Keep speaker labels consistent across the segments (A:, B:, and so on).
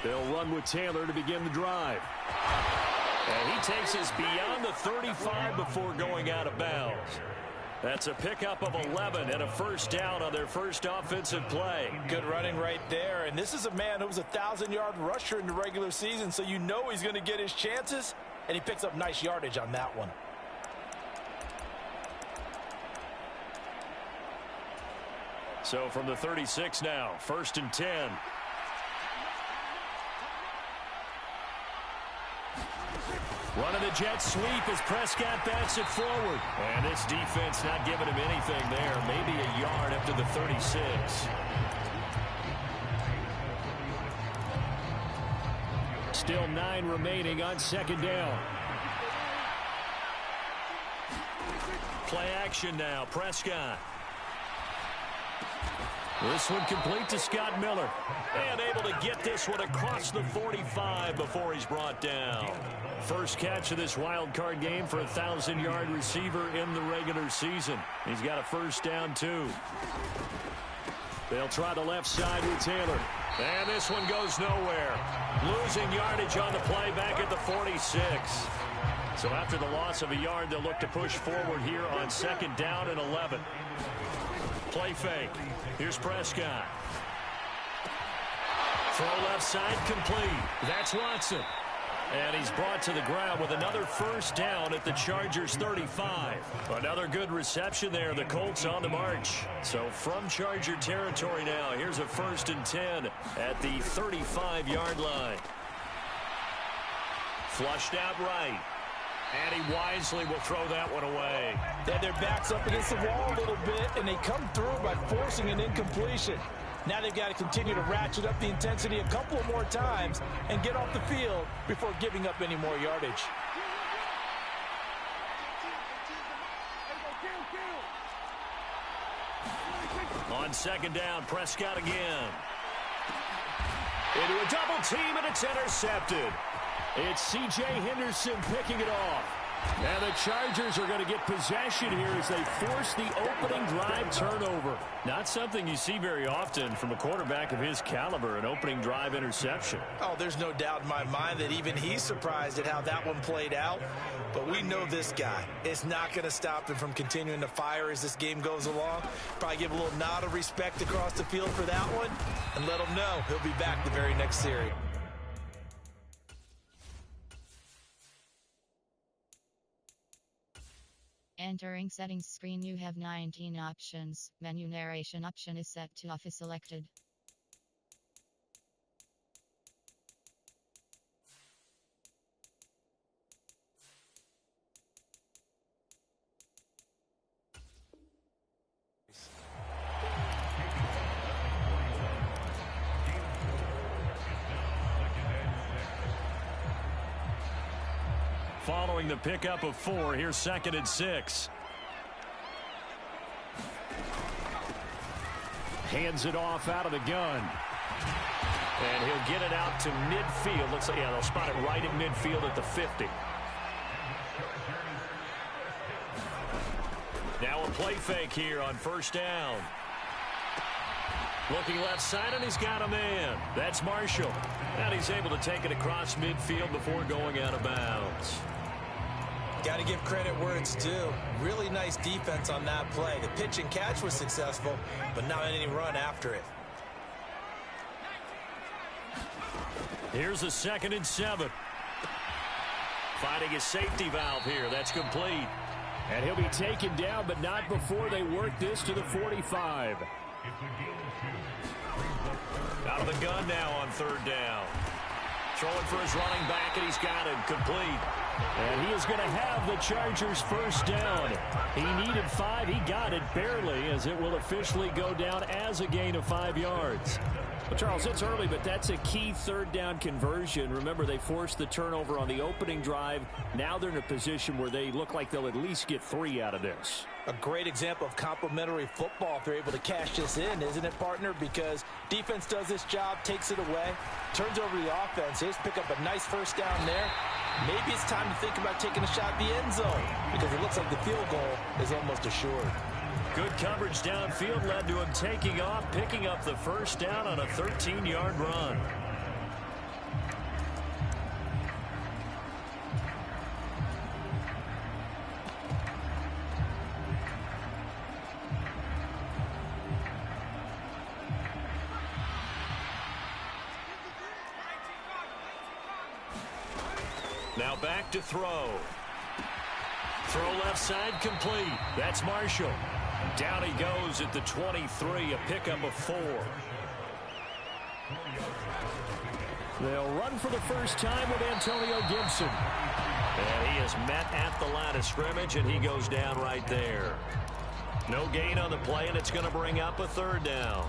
A: They'll run with Taylor to begin the drive.
B: And he takes us beyond the 35 before going out of bounds. That's a pickup of 11 and a first down on their first offensive play.
C: Good running right there. And this is a man who was a 1,000-yard rusher in the regular season, so you know he's going to get his chances, and he picks up nice yardage on that one.
B: So from the 36 now, 1st and 10. Running the jet sweep as Prescott bats it forward. And this defense not giving him anything there. Maybe a yard up to the 36.
A: Still 9 remaining on 2nd down.
B: Play action now. Prescott. This one complete to Scott Miller. And able to get this one across the 45 before he's brought down. First catch of this wild card game for a 1,000-yard receiver in the regular season. He's got a first down, too.
A: They'll try the left side with Taylor.
B: And this one goes nowhere. Losing yardage on the play back at the 46. So after the loss of a yard, they'll look to push forward here on 2nd down and 11. Play fake. Here's Prescott. Throw left side complete. That's Watson. And he's brought to the ground with another first down at the Chargers' 35. Another good reception there. The Colts on the march. So from Charger territory now, here's a 1st and 10 at the 35-yard line. Flushed out right. And he wisely will throw that one away.
C: They had their backs up against the wall a little bit, and they come through by forcing an incompletion. Now they've got to continue to ratchet up the intensity a couple of more times and get off the field before giving up any more yardage.
B: On 2nd down, Prescott again. Into a double team, and it's intercepted.
A: It's C.J. Henderson picking it off. And the Chargers are going to get possession here as they force the opening drive turnover.
B: Not something you see very often from a quarterback of his caliber, an opening drive interception.
C: Oh, there's no doubt in my mind that even he's surprised at how that one played out. But we know this guy. It's not going to stop him from continuing to fire as this game goes along. Probably give a little nod of respect across the field for that one and let him know he'll be back the very next series.
D: Entering settings screen, you have 19 options. Menu narration option is set to off is selected.
B: Following the pickup of 4, here's 2nd and 6.
A: Hands it off out of the gun.
B: And he'll get it out to midfield. Looks like, yeah, they'll spot it right at midfield at the 50. Now a play fake here on 1st down. Looking left side, and he's got a man. That's Marshall. And he's able to take it across midfield before going out of bounds.
C: Got to give credit where it's due. Really nice defense on that play. The pitch and catch was successful, but not any run after it.
B: Here's a 2nd and 7. Finding a safety valve here. That's complete.
A: And he'll be taken down, but not before they work this to the 45.
B: Out of the gun now on 3rd down. Throwing for his running back, and he's got it complete.
A: And he is going to have the Chargers' first down. He needed 5. He got it barely, as it will officially go down as a gain of 5 yards. Well, Charles, it's early, but that's a key 3rd down conversion. Remember, they forced the turnover on the opening drive. Now they're in a position where they look like they'll at least get 3 out of this.
C: A great example of complementary football if they're able to cash this in, isn't it, partner? Because defense does this job, takes it away, turns over the offense. Here's pick up a nice first down there. Maybe it's time to think about taking a shot at the end zone because it looks like the field goal is almost assured.
B: Good coverage downfield led to him taking off, picking up the first down on a 13-yard run. Now back to throw. Throw left side complete. That's Marshall. Down he goes at the 23, a pickup of 4.
A: They'll run for the first time with Antonio Gibson.
B: And he is met at the line of scrimmage, and he goes down right there. No gain on the play, and it's going to bring up a 3rd down.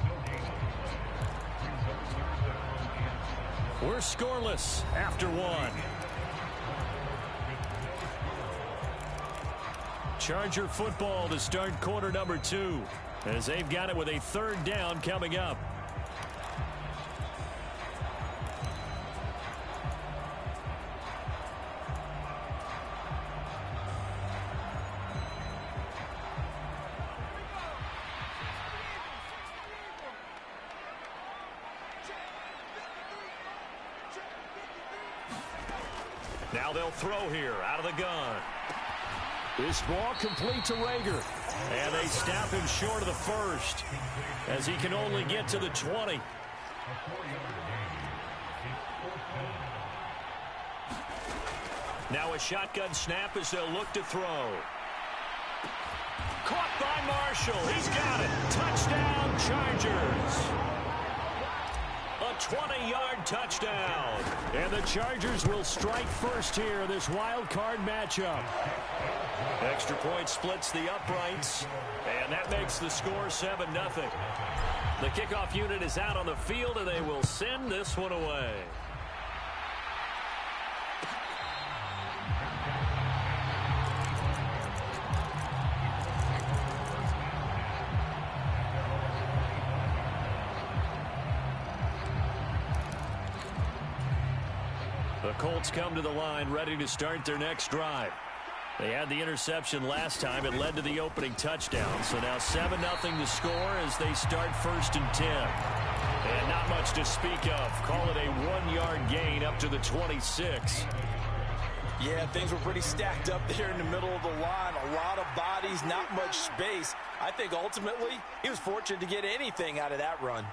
A: We're scoreless after 1. Charger football to start quarter number 2, as they've got it with a 3rd down coming up.
B: Now they'll throw here out of the gun.
A: This ball complete to Rager.
B: And they snap him short of the 1st, as he can only get to the 20. Now a shotgun snap as they'll look to throw. Caught by Marshall. He's got it. Touchdown, Chargers. A 20-yard touchdown.
A: And the Chargers will strike first here in this wild card matchup.
B: Extra point splits the uprights, and that makes the score 7-0. The kickoff unit is out on the field, and they will send this one away. The Colts come to the line ready to start their next drive. They had the interception last time. It led to the opening touchdown. So now 7-0 the score as they start 1st and 10. And not much to speak of. Call it a 1-yard gain up to the 26.
C: Yeah, things were pretty stacked up there in the middle of the line. A lot of bodies, not much space. I think ultimately he was fortunate to get anything out of that run.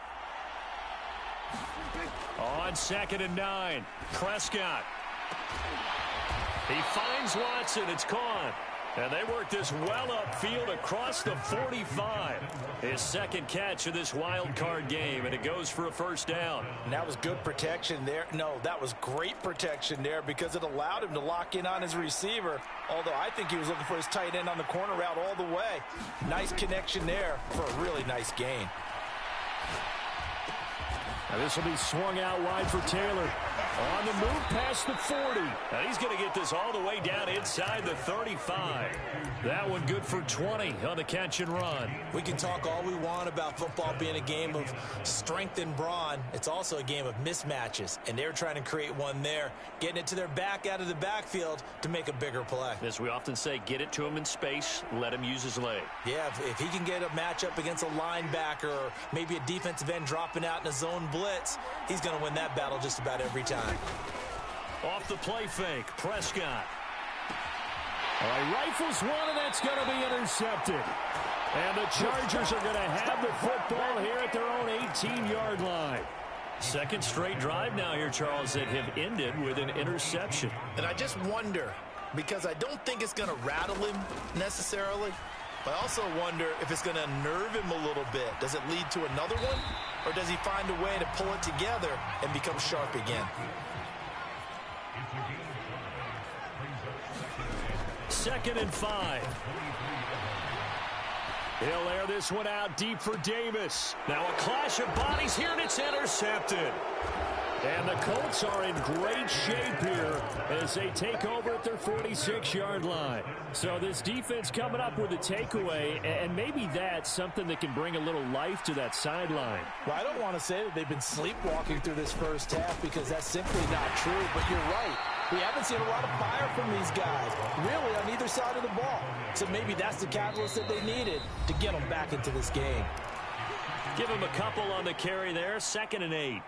A: On 2nd and 9, Prescott.
B: He finds Watson. It's caught. And they work this well upfield across the 45. His 2nd catch of this wild card game, and it goes for a 1st down.
C: And that was good protection there. No, that was great protection there because it allowed him to lock in on his receiver. Although I think he was looking for his tight end on the corner route all the way. Nice connection there for a really nice gain.
A: And this will be swung out wide for Taylor. On the move past the 40.
B: And he's going to get this all the way down inside the 35.
A: That one good for 20 on the catch and run.
C: We can talk all we want about football being a game of strength and brawn. It's also a game of mismatches. And they're trying to create one there. Getting it to their back out of the backfield to make a bigger play.
B: As we often say, get it to him in space. Let him use his leg.
C: Yeah, if he can get a matchup against a linebacker or maybe a defensive end dropping out in a zone blitz, he's going to win that battle just about every time.
B: Off the play fake, Prescott.
A: Rifles one, and that's going to be intercepted. And the Chargers are going to have the football here at their own 18-yard line.
B: 2nd straight drive now here, Charles, that have ended with an interception.
C: And I just wonder, because I don't think it's going to rattle him necessarily, but I also wonder if it's going to nerve him a little bit. Does it lead to another one? Or does he find a way to pull it together and become sharp again?
A: 2nd and 5. He'll air this one out deep for Davis.
B: Now a clash of bodies here, and it's intercepted.
A: And the Colts are in great shape here as they take over at their 46-yard line. So this defense coming up with a takeaway, and maybe that's something that can bring a little life to that sideline.
C: Well, I don't want to say that they've been sleepwalking through this first half because that's simply not true, but you're right. We haven't seen a lot of fire from these guys, really, on either side of the ball. So maybe that's the catalyst that they needed to get them back into this game.
B: Give him a couple on the carry there, 2nd and 8.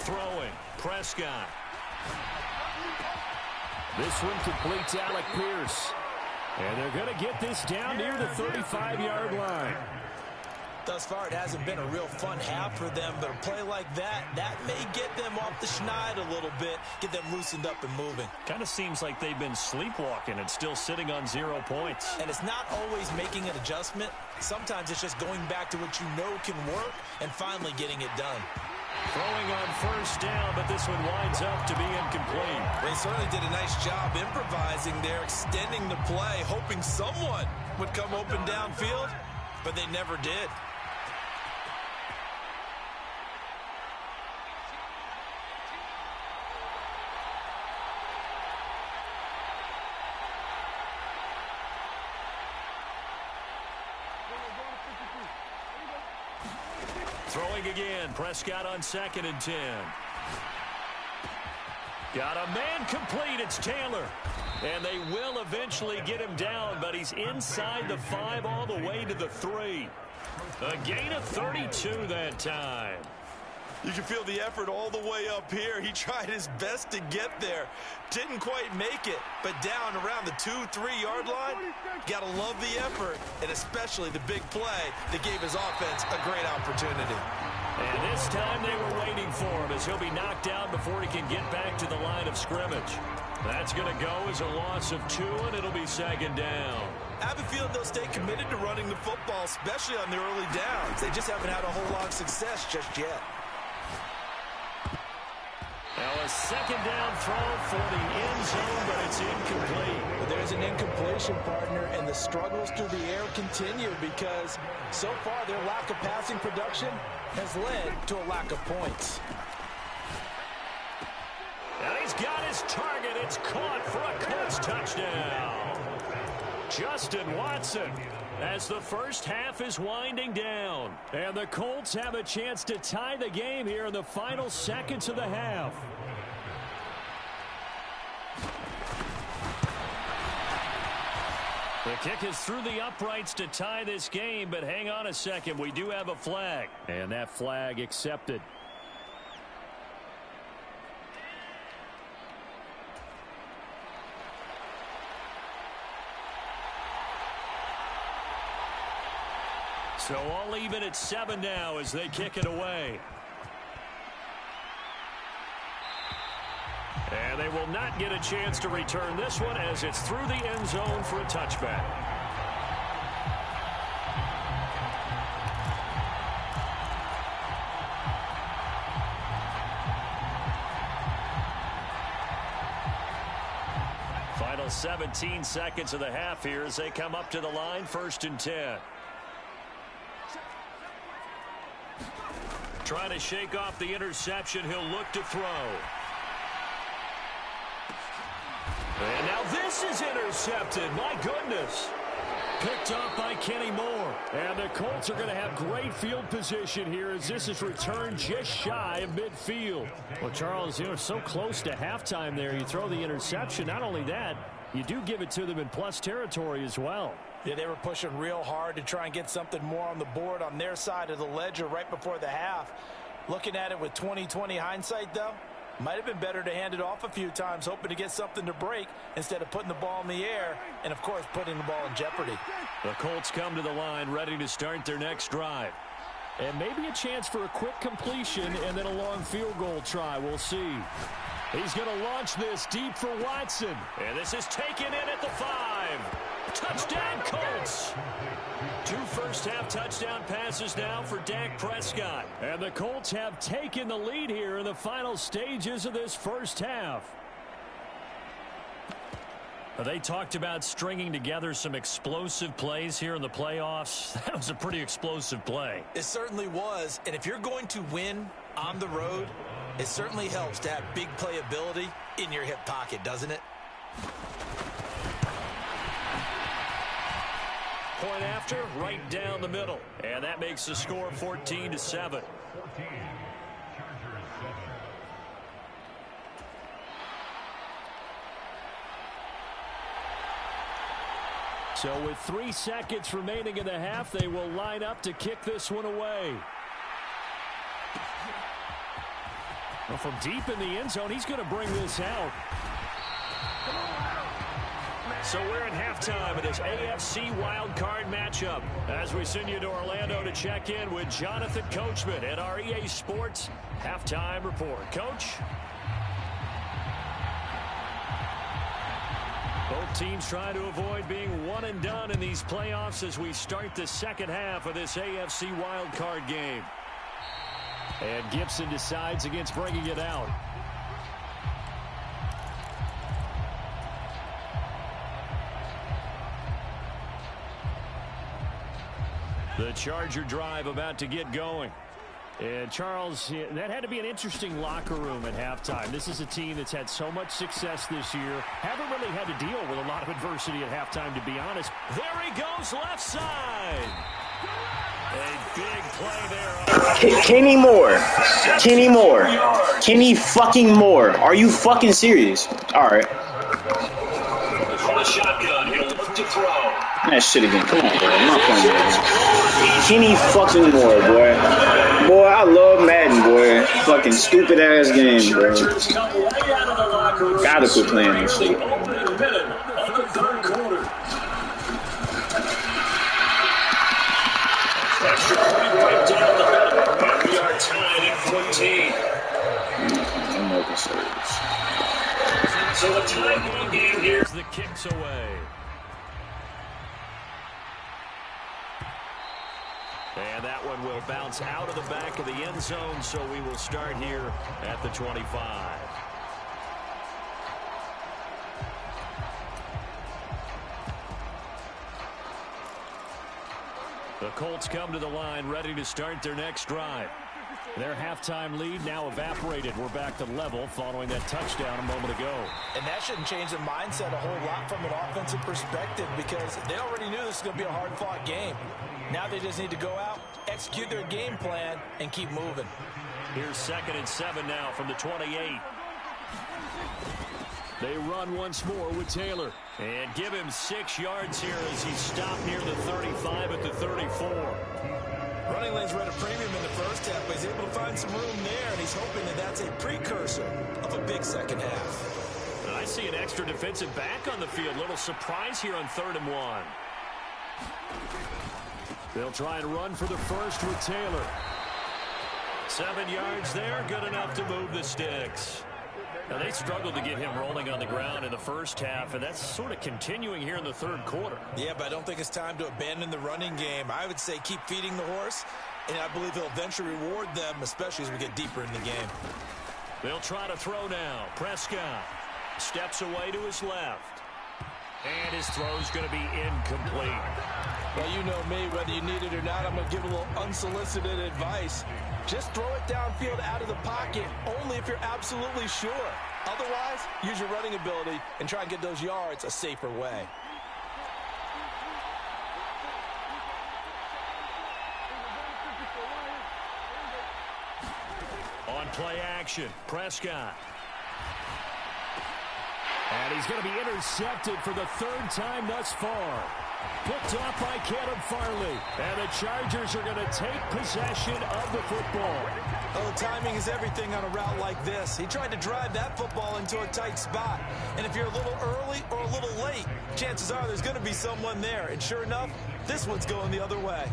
B: throwing. Prescott.
A: This one completes Alec Pierce. And they're going to get this down near the 35-yard line.
C: Thus far, it hasn't been a real fun half for them, but a play like that may get them off the schneid a little bit, get them loosened up and moving.
B: Kind of seems like they've been sleepwalking and still sitting on 0 points.
C: And it's not always making an adjustment. Sometimes it's just going back to what you know can work and finally getting it done.
B: Throwing on first down, but this one winds up to be incomplete.
C: They certainly did a nice job improvising there, extending the play, hoping someone would come open downfield, but they never did.
B: Throwing again. Prescott on 2nd and 10. Got a man complete. It's Taylor. And they will eventually get him down, but he's inside the 5 all the way to the 3. A gain of 32 that time.
C: You can feel the effort all the way up here. He tried his best to get there. Didn't quite make it, but down around the 2-3 yard line. Gotta love the effort, and especially the big play that gave his offense a great opportunity.
B: And this time they were waiting for him as he'll be knocked down before he can get back to the line of scrimmage. That's going to go as a loss of 2, and it'll be 2nd down.
C: I have a feeling they'll stay committed to running the football, especially on the early downs. They just haven't had a whole lot of success just yet.
B: Now a 2nd down throw for the end zone, but it's incomplete.
C: But there's an incompletion, partner, and the struggles through the air continue because so far their lack of passing production has led to a lack of points.
B: And he's got his target. It's caught for a Colts touchdown. Justin Watson, as the first half is winding down. And the Colts have a chance to tie the game here in the final seconds of the half. The kick is through the uprights to tie this game, but hang on a second. We do have a flag.
A: And that flag accepted.
B: So all even at 7 now as they kick it away. And they will not get a chance to return this one as it's through the end zone for a touchback. Final 17 seconds of the half here as they come up to the line, 1st and 10. Trying to shake off the interception. He'll look to throw. And now this is intercepted. My goodness. Picked off by Kenny Moore.
A: And the Colts are going to have great field position here as this is returned just shy of midfield. Well, Charles, you're so close to halftime there. You throw the interception. Not only that, you do give it to them in plus territory as well.
C: Yeah, they were pushing real hard to try and get something more on the board on their side of the ledger right before the half. Looking at it with 20/20 hindsight, though, might have been better to hand it off a few times, hoping to get something to break instead of putting the ball in the air and, of course, putting the ball in jeopardy.
B: The Colts come to the line ready to start their next drive.
A: And maybe a chance for a quick completion and then a long field goal try. We'll see. He's going to launch this deep for Watson.
B: And this is taken in at the 5. Touchdown, Colts. 2 first-half touchdown passes now for Dak Prescott.
A: And the Colts have taken the lead here in the final stages of this first half.
B: They talked about stringing together some explosive plays here in the playoffs. That was a pretty explosive play.
C: It certainly was. And if you're going to win on the road, it certainly helps to have big playability in your hip pocket, doesn't it?
B: Point after, right down the middle. And that makes the score 14-7.
A: So with 3 seconds remaining in the half, they will line up to kick this one away. Well, from deep in the end zone, he's going to bring this out. So we're at halftime of this AFC Wildcard matchup as we send you to Orlando to check in with Jonathan Coachman at our EA Sports Halftime Report. Coach? Both teams trying to avoid being one and done in these playoffs as we start the second half of this AFC Wildcard game. And Gibson decides against bringing it out. The Charger drive about to get going. And Charles, that had to be an interesting locker room at halftime. This is a team that's had so much success this year. Haven't really had to deal with a lot of adversity at halftime, to be honest. There he goes, left side. A big play there.
E: Kenny Moore. Kenny Moore. Kenny fucking Moore. Are you fucking serious? All right.
B: From the shotgun, he'll look to throw.
E: That shit again. Come on, bro. I'm not playing with him. Kenny fucking Moore, boy. Boy, I love Madden, boy. Fucking stupid ass game, bro. Gotta quit playing this shit.
B: Extra point right down the middle. And we are tied at 14. So a tie ball game here.
A: The kicks away. And that one will bounce out of the back of the end zone, so we will start here at the 25. The Colts come to the line ready to start their next drive. Their halftime lead now evaporated. We're back to level following that touchdown a moment ago.
C: And that shouldn't change the mindset a whole lot from an offensive perspective because they already knew this was going to be a hard-fought game. Now they just need to go out, execute their game plan, and keep moving.
A: Here's 2nd and 7 now from the 28. They run once more with Taylor. And give him 6 yards here as he stopped near the 35 at the 34.
C: Running lanes were at a premium in the first half, but he's able to find some room there, and he's hoping that that's a precursor of a big second half.
A: I see an extra defensive back on the field. Little surprise here on 3rd and 1. They'll try and run for the first with Taylor. 7 yards there, good enough to move the sticks. Now, they struggled to get him rolling on the ground in the first half, and that's sort of continuing here in the 3rd quarter.
C: Yeah, but I don't think it's time to abandon the running game. I would say keep feeding the horse, and I believe he'll eventually reward them, especially as we get deeper in the game.
A: They'll try to throw now. Prescott steps away to his left. And his throw's going to be incomplete.
C: Well, you know me, whether you need it or not, I'm going to give a little unsolicited advice. Just throw it downfield out of the pocket, only if you're absolutely sure. Otherwise, use your running ability and try and get those yards a safer way.
A: On play action, Prescott. And he's going to be intercepted for the 3rd time thus far. Picked off by Caleb Farley. And the Chargers are going to take possession of the football.
C: Oh, timing is everything on a route like this. He tried to drive that football into a tight spot. And if you're a little early or a little late, chances are there's going to be someone there. And sure enough, this one's going the other way.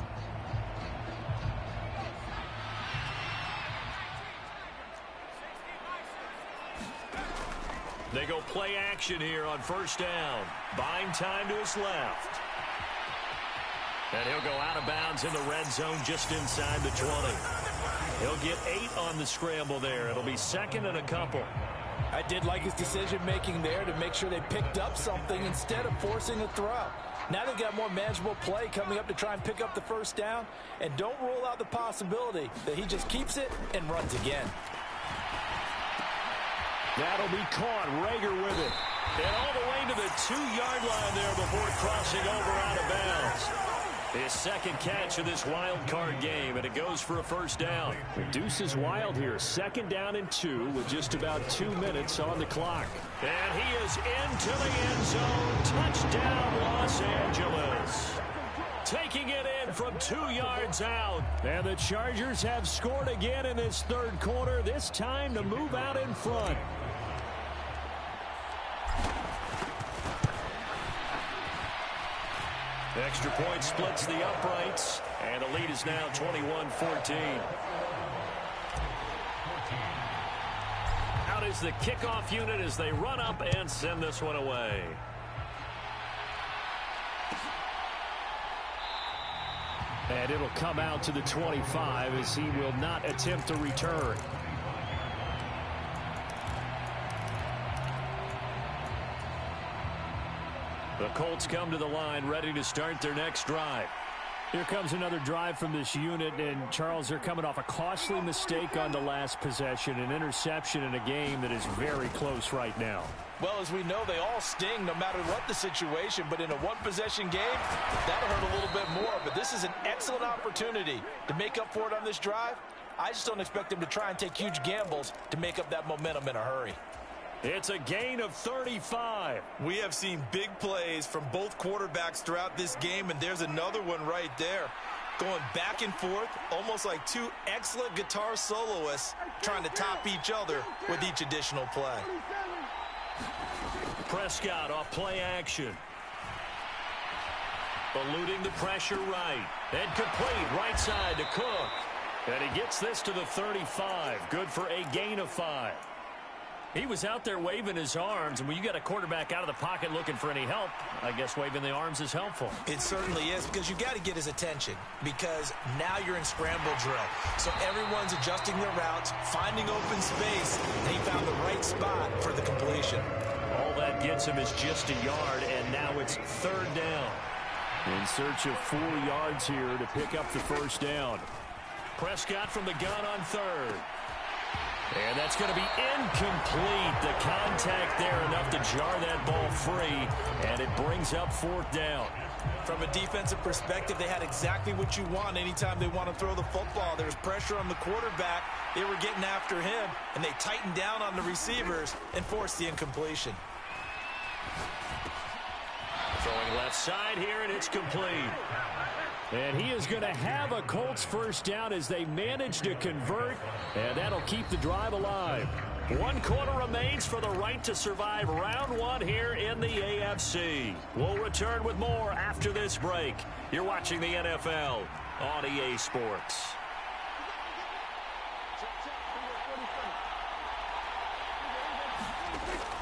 A: They go play action here on 1st down. Buying time to his left. And he'll go out of bounds in the red zone just inside the 20. He'll get 8 on the scramble there. It'll be 2nd and a couple.
C: I did like his decision-making there to make sure they picked up something instead of forcing a throw. Now they've got more manageable play coming up to try and pick up the 1st down. And don't rule out the possibility that he just keeps it and runs again.
A: That'll be caught. Rager with it. And all the way to the 2-yard line there before crossing over out of bounds. His 2nd catch of this wild card game, and it goes for a 1st down. Deuce is wild here. 2nd down and 2 with just about 2 minutes on the clock. And he is into the end zone. Touchdown, Los Angeles. Taking it in from 2 yards out. And the Chargers have scored again in this third quarter, this time to move out in front. Extra point splits the uprights, and the lead is now 21-14. Out is the kickoff unit as they run up and send this one away. And it'll come out to the 25 as he will not attempt to return. The Colts come to the line ready to start their next drive. Here comes another drive from this unit, and Charles, they're coming off a costly mistake on the last possession, an interception in a game that is very close right now.
C: Well, as we know, they all sting no matter what the situation, but in a one-possession game, that'll hurt a little bit more. But this is an excellent opportunity to make up for it on this drive. I just don't expect them to try and take huge gambles to make up that momentum in a hurry.
A: It's a gain of 35.
F: We have seen big plays from both quarterbacks throughout this game, and there's another one right there. Going back and forth, almost like two excellent guitar soloists trying to top each other with each additional play.
A: Prescott off play action. Eluding the pressure right. And complete right side to Cook. And he gets this to the 35. Good for a gain of 5. He was out there waving his arms, and when you got a quarterback out of the pocket looking for any help, I guess waving the arms is helpful.
C: It certainly is, because you got to get his attention, because now you're in scramble drill. So everyone's adjusting their routes, finding open space, and he found the right spot for the completion.
A: All that gets him is just a yard, and now it's third down. In search of 4 yards here to pick up the first down. Prescott from the gun on third. And that's going to be incomplete. The contact there enough to jar that ball free, and it brings up 4th down.
C: From a defensive perspective, they had exactly what you want anytime they want to throw the football. There was pressure on the quarterback. They were getting after him, and they tightened down on the receivers and forced the incompletion.
A: Throwing left side here, and it's complete. And he is going to have a Colts first down as they manage to convert, and that'll keep the drive alive. 1 quarter remains for the right to survive round 1 here in the AFC. We'll return with more after this break. You're watching the NFL on EA Sports.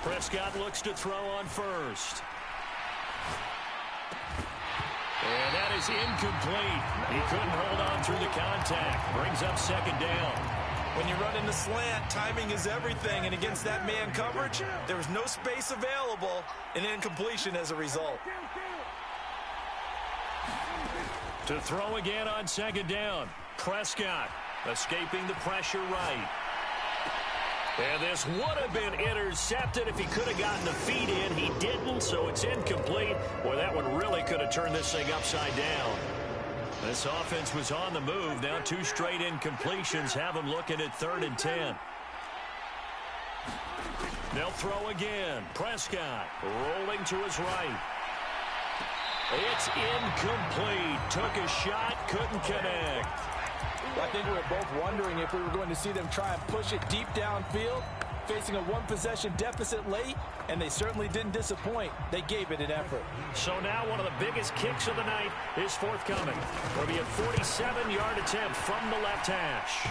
A: Prescott looks to throw on first. And that is incomplete. He couldn't hold on through the contact. Brings up 2nd down.
C: When you run in the slant, timing is everything. And against that man coverage, there was no space available, and incompletion as a result.
A: To throw again on 2nd down. Prescott escaping the pressure right. And this would have been intercepted if he could have gotten the feet in. He didn't, so it's incomplete. Boy, that one really could have turned this thing upside down. This offense was on the move. Now 2 straight incompletions have him looking at 3rd and 10. They'll throw again. Prescott rolling to his right. It's incomplete. Took a shot, couldn't connect.
C: I think we were both wondering if we were going to see them try and push it deep downfield, facing a 1-possession deficit late, and they certainly didn't disappoint. They gave it an effort.
A: So now one of the biggest kicks of the night is forthcoming. It'll be a 47-yard attempt from the left hash.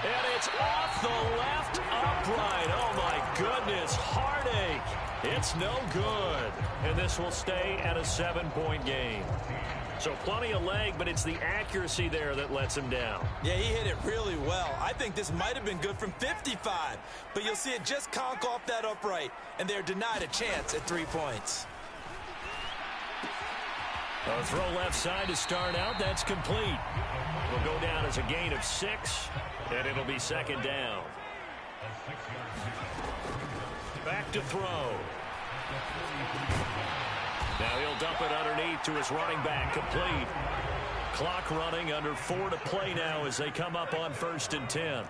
A: And it's off the left upright. Oh, my goodness. Heartache. It's no good. And this will stay at a 7-point game. So plenty of leg, but it's the accuracy there that lets him down.
C: Yeah, he hit it really well. I think this might have been good from 55, but you'll see it just conk off that upright, and they're denied a chance at 3 points.
A: A throw left side to start out. That's complete. Will go down as a gain of 6, and it'll be 2nd down. Back to throw. Now he'll dump it underneath to his running back, complete. Clock running, under 4 to play now as they come up on 1st and 10.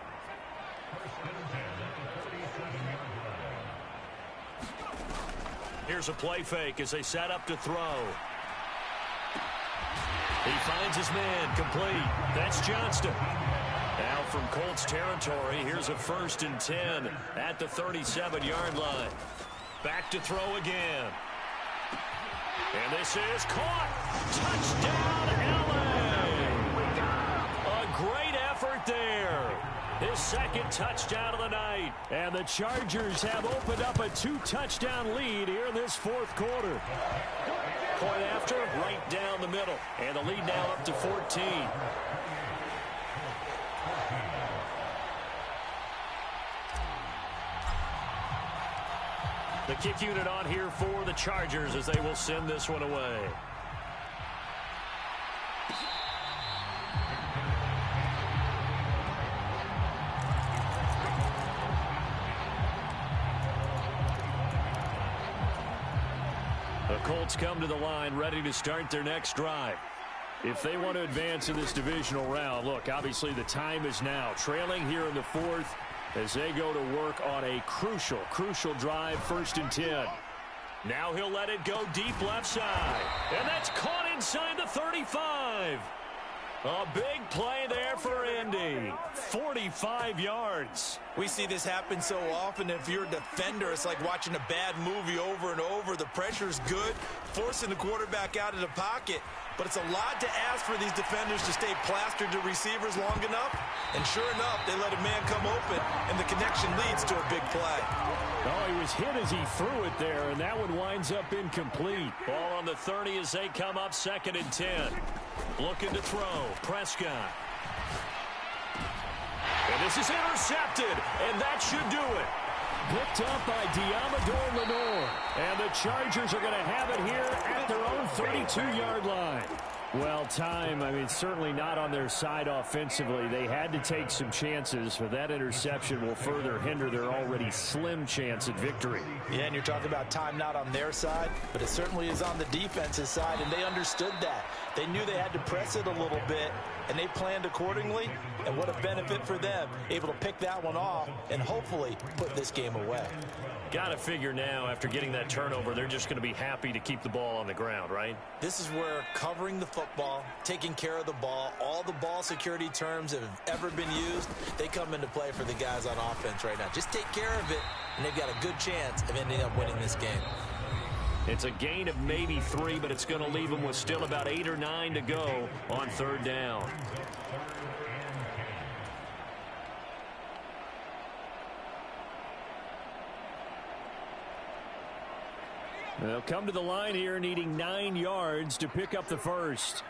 A: Here's a play fake as they set up to throw.
B: He finds his man, complete. That's Johnston. Now from Colts territory, here's a 1st and 10 at the 37-yard line. Back to throw again. And this is caught. Touchdown, L.A. A great effort there. His 2nd touchdown of the night.
A: And the Chargers have opened up a 2-touchdown lead here in this 4th quarter.
B: Point after, right down the middle. And the lead now up to 14. The kick unit on here for the Chargers as they will send this one away. The Colts come to the line ready to start their next drive.
A: If they want to advance in this divisional round, look, obviously the time is now. Trailing here in the 4th as they go to work on a crucial drive, 1st and 10.
B: Now he'll let it go deep left side. And that's caught inside the 35. A big play there for Indy. 45 yards.
F: We see this happen so often. If you're a defender, it's like watching a bad movie over and over. The pressure's good, forcing the quarterback out of the pocket. But it's a lot to ask for these defenders to stay plastered to receivers long enough. And sure enough, they let a man come open, and the connection leads to a big play.
A: Oh, he was hit as he threw it there, and that one winds up incomplete.
B: Ball on the 30 as they come up 2nd and 10. Looking to throw. Prescott. And this is intercepted, and that should do it.
A: Picked up by Diamador Lenore. And the Chargers are going to have it here at their own 32-yard line. Well, certainly not on their side offensively. They had to take some chances, but that interception will further hinder their already slim chance at victory.
C: Yeah, and you're talking about time not on their side, but it certainly is on the defense's side, and they understood that. They knew they had to press it a little bit, and they planned accordingly, and what a benefit for them, able to pick that one off and hopefully put this game away.
B: Got to figure now, after getting that turnover, they're just going to be happy to keep the ball on the ground, right?
C: This is where covering the football, taking care of the ball, all the ball security terms that have ever been used, they come into play for the guys on offense right now. Just take care of it, and they've got a good chance of ending up winning this game.
B: It's a gain of maybe 3, but it's going to leave them with still about 8 or 9 to go on 3rd down.
A: They'll come to the line here needing 9 yards to pick up the 1st.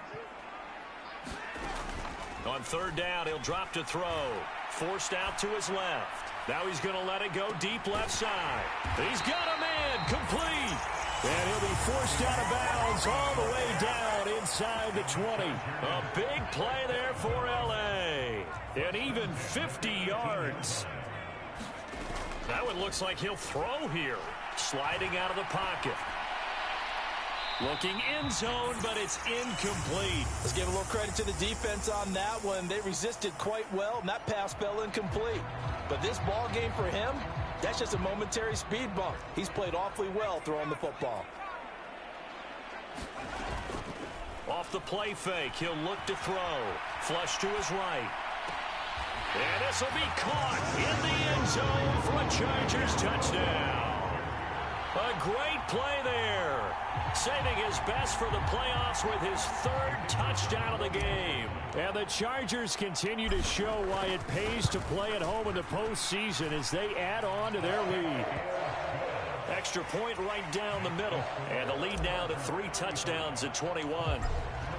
B: On 3rd down, he'll drop to throw. Forced out to his left. Now he's going to let it go deep left side. He's got a man, complete.
A: And he'll be forced out of bounds all the way down inside the 20.
B: A big play there for L.A. And even 50 yards. That one looks like he'll throw here. Sliding out of the pocket. Looking end zone, but it's incomplete.
C: Let's give a little credit to the defense on that one. They resisted quite well, and that pass fell incomplete. But this ball game for him, that's just a momentary speed bump. He's played awfully well throwing the football.
B: Off the play fake, he'll look to throw. Flush to his right. And this will be caught in the end zone for a Chargers touchdown. A great play there. Saving his best for the playoffs with his 3rd touchdown of the game.
A: And the Chargers continue to show why it pays to play at home in the postseason as they add on to their lead.
B: Extra point right down the middle. And the lead now to 3 touchdowns at 21.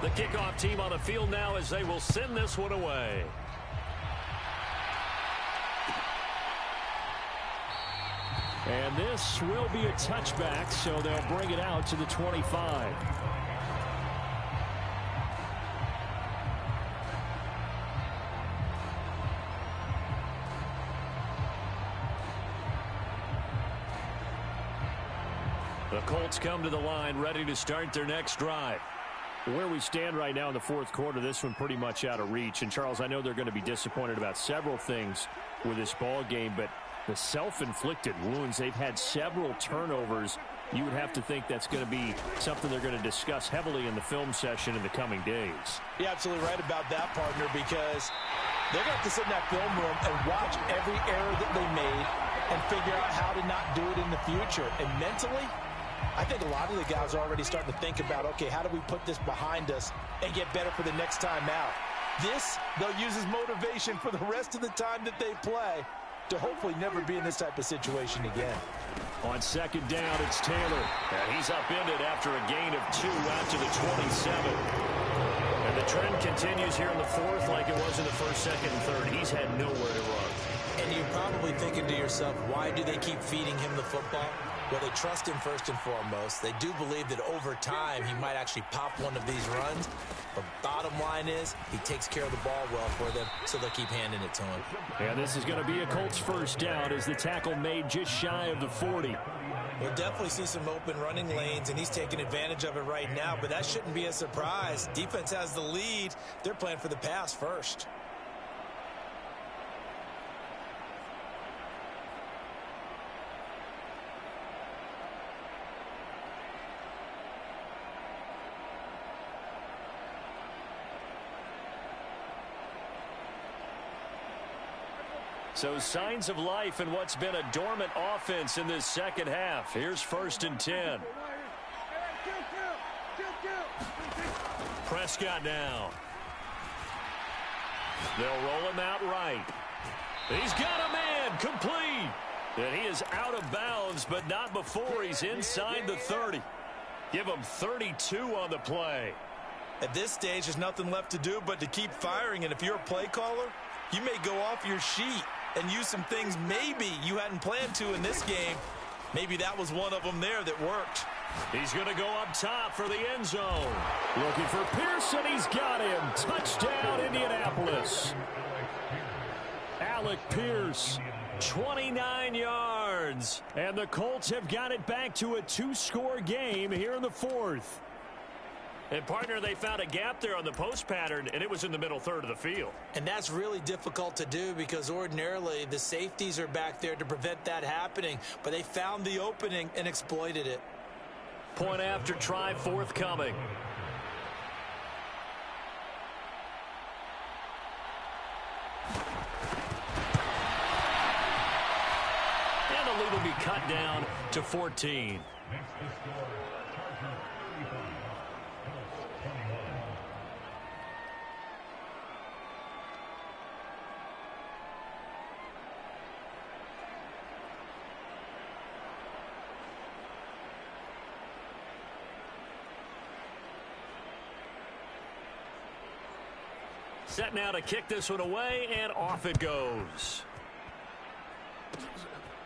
B: The kickoff team on the field now as they will send this one away.
A: And this will be a touchback, so they'll bring it out to the 25.
B: The Colts come to the line ready to start their next drive.
A: Where we stand right now in the 4th quarter, this one pretty much out of reach. And, Charles, I know they're going to be disappointed about several things with this ball game, but the self-inflicted wounds, they've had several turnovers You would have to think that's going to be something they're going to discuss heavily in the film session in the coming days.
C: You're absolutely right about that, partner, because they're going to have to sit in that film room and watch every error that they made and figure out how to not do it in the future. And mentally, I think a lot of the guys are already starting to think about, okay, how do we put this behind us and get better for the next time out? This, they'll use as motivation for the rest of the time that they play to hopefully never be in this type of situation again.
A: On second down, it's Taylor.
B: And he's upended after a gain of 2 out to the 27. And the trend continues here in the fourth like it was in the first, second, and third. He's had nowhere to run.
C: And you're probably thinking to yourself, why do they keep feeding him the football? Well, they trust him first and foremost. They do believe that over time he might actually pop one of these runs. But bottom line is he takes care of the ball well for them, so they'll keep handing it to him.
A: And this is going to be a Colts first down as the tackle made just shy of the 40.
C: We'll definitely see some open running lanes, and he's taking advantage of it right now. But that shouldn't be a surprise. Defense has the lead. They're playing for the pass first.
B: So signs of life in what's been a dormant offense in this second half. Here's 1st and 10. Prescott now. They'll roll him out right. He's got a man complete. And he is out of bounds, but not before he's inside the 30. Give him 32 on the play.
C: At this stage, there's nothing left to do but to keep firing. And if you're a play caller, you may go off your sheet and use some things maybe you hadn't planned to in this game. Maybe that was one of them there that worked.
B: He's going to go up top for the end zone.
A: Looking for Pearson. He's got him. Touchdown, Indianapolis. Alec Pierce, 29 yards. And the Colts have got it back to a 2-score game here in the fourth.
B: And, partner, they found a gap there on the post pattern, and it was in the middle third of the field.
C: And that's really difficult to do because ordinarily the safeties are back there to prevent that happening. But they found the opening and exploited it.
B: Point after try forthcoming. And the lead will be cut down to 14. Set now to kick this one away, and off it goes.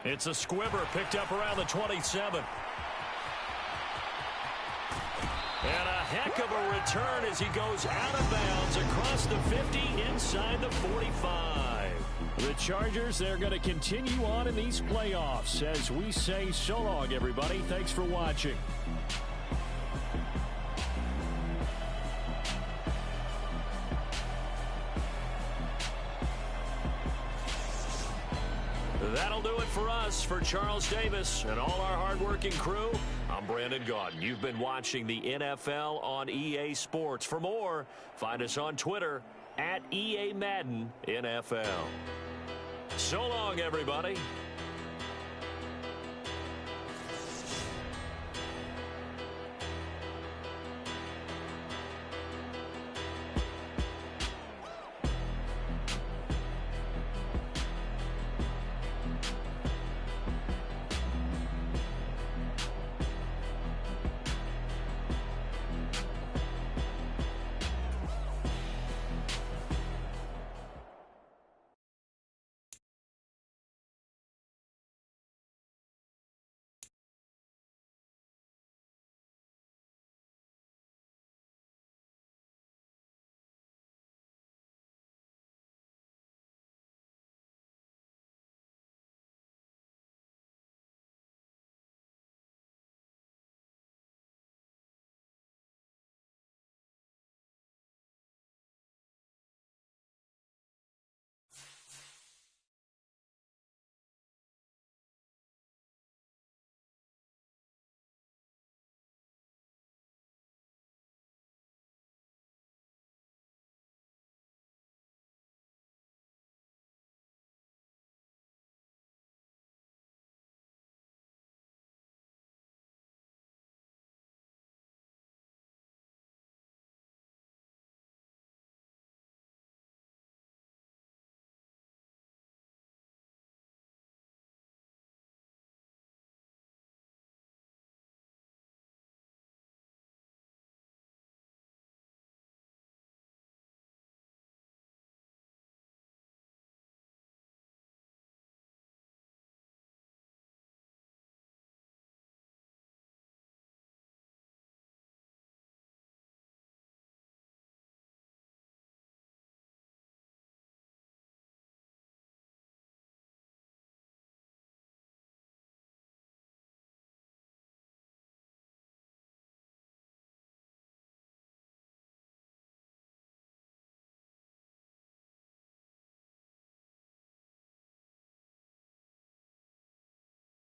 B: It's a squibber picked up around the 27. And a heck of a return as he goes out of bounds across the 50 inside the 45. The Chargers, they're going to continue on in these playoffs as we say so long, everybody. Thanks for watching. That'll do it for us. For Charles Davis and all our hardworking crew, I'm Brandon Gaudin. You've been watching the NFL on EA Sports. For more, find us on Twitter @EA Madden NFL. So long, everybody.